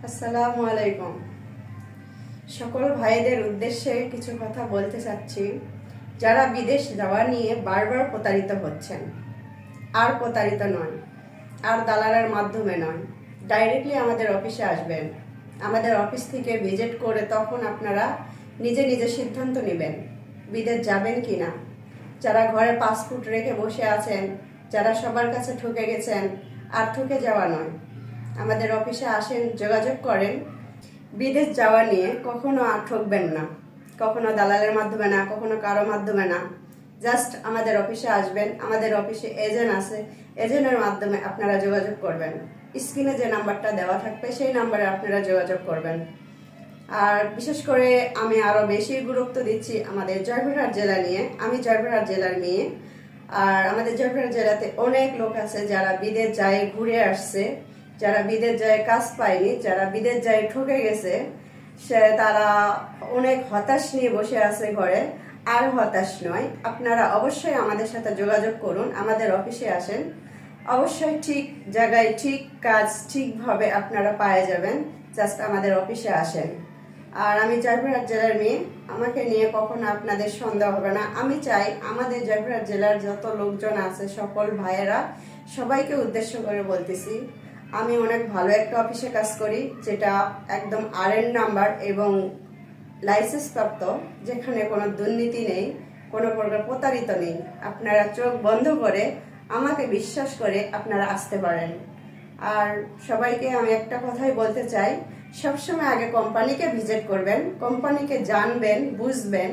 আসসালামু আলাইকুম। সকল ভাইদের উদ্দেশ্যে কিছু কথা বলতে চাচ্ছি। যারা বিদেশ যাওয়া নিয়ে বারবার প্রতারিত হচ্ছেন, আর প্রতারিত নয়, আর দালালের মাধ্যমে নয়, ডাইরেক্টলি আমাদের অফিসে আসবেন। আমাদের অফিস থেকে ভিজিট করে তখন আপনারা নিজে নিজে সিদ্ধান্ত নেবেন বিদেশ যাবেন কি না। যারা ঘরে পাসপোর্ট রেখে বসে আছেন, যারা সবার কাছে ঠকে গেছেন, আর ঠকে যাওয়া নয়, আমাদের অফিসে আসেন, যোগাযোগ করেন। বিদেশ যাওয়া নিয়ে কখনো আর ঠকবেন না, কখনো দালালের মাধ্যমে না, কখনো কারো মাধ্যমে না। জাস্ট আমাদের অফিসে আসবেন, আমাদের অফিসে এজেন্ট আছে, এজেন্টের মাধ্যমে আপনারা যোগাযোগ করবেন। স্ক্রিনে যে নাম্বারটা দেওয়া থাকবে সেই নাম্বারে আপনারা যোগাযোগ করবেন। আর বিশেষ করে আমি আরও বেশি গুরুত্ব দিচ্ছি আমাদের জয়পুরহাট জেলা নিয়ে। আমি জয়পুরহাট জেলার মেয়ে, আর আমাদের জয়পুরহাট জেলাতে অনেক লোক আছে যারা বিদেশ যায় ঘুরে আসছে, যারা বিদেশ যায় কাজ পায়নি, যারা বিদেশ যায় ঠকে গেছে, তারা অনেক হতাশ নিয়ে বসে আছে ঘরে। আর হতাশ নয়, আপনারা অবশ্যই আমাদের সাথে যোগাযোগ করুন, আমাদের অফিসে আসেন। অবশ্যই ঠিক জায়গায় ঠিক কাজ ঠিকভাবে আপনারা পায়ে যাবেন। জাস্ট আমাদের অফিসে আসেন। আর আমি জয়পুরহাট জেলার মেয়ে, আমাকে নিয়ে কখনো আপনাদের সন্দেহ হবে না। আমি চাই আমাদের জয়পুরহাট জেলার যত লোকজন আছে, সকল ভাইয়েরা, সবাইকে উদ্দেশ্য করে বলতেছি, আমি অনেক ভালো একটা অফিসে কাজ করি, যেটা একদম RN নাম্বার এবং লাইসেন্স প্রাপ্ত, যেখানে কোনো দুর্নীতি নেই, কোনো প্রকার প্রতারিত নেই। আপনারা চোখ বন্ধ করে আমাকে বিশ্বাস করে আপনারা আসতে পারেন। আর সবাইকে আমি একটা কথাই বলতে চাই, সবসময় আগে কোম্পানিকে ভিজিট করবেন, কোম্পানিকে জানবেন, বুঝবেন,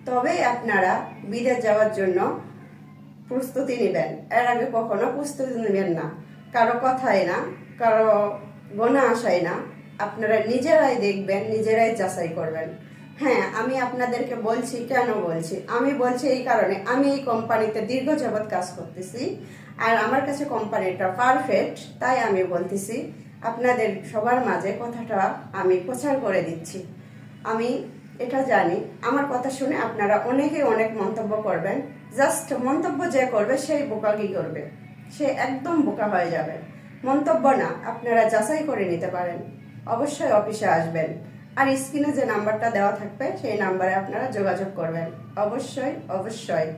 তবেই আপনারা বিদেশ যাওয়ার জন্য প্রস্তুতি নেবেন। এর আগে কখনো প্রস্তুতি নেবেন না, কারো কথাই না, কারো গোনা আশাই না। আপনারা নিজেরাই দেখবেন, নিজেরাই যাচাই করবেন। হ্যাঁ, আমি আপনাদেরকে বলছি, কেন বলছি, আমি বলছি এই কারণে, আমি এই কোম্পানিতে দীর্ঘ যাবৎ কাজ করতেছি, আর আমার কাছে কোম্পানিটা পারফেক্ট, তাই আমি বলতেছি। আপনাদের সবার মাঝে কথাটা আমি প্রচার করে দিচ্ছি। আমি এটা জানি, আমার কথা শুনে আপনারা অনেকে অনেক মন্তব্য করবেন। জাস্ট মন্তব্য যে করবে সেই বোকাগি করবে, সে একদম বোকা হয়ে যাবে। মন্তব্য না, আপনারা যাচাই করে নিতে পারেন। অবশ্যই অফিসে আসবেন, আর স্ক্রিনে যে নাম্বারটা দেওয়া থাকবে সেই নাম্বারে আপনারা যোগাযোগ করবেন। অবশ্যই অবশ্যই।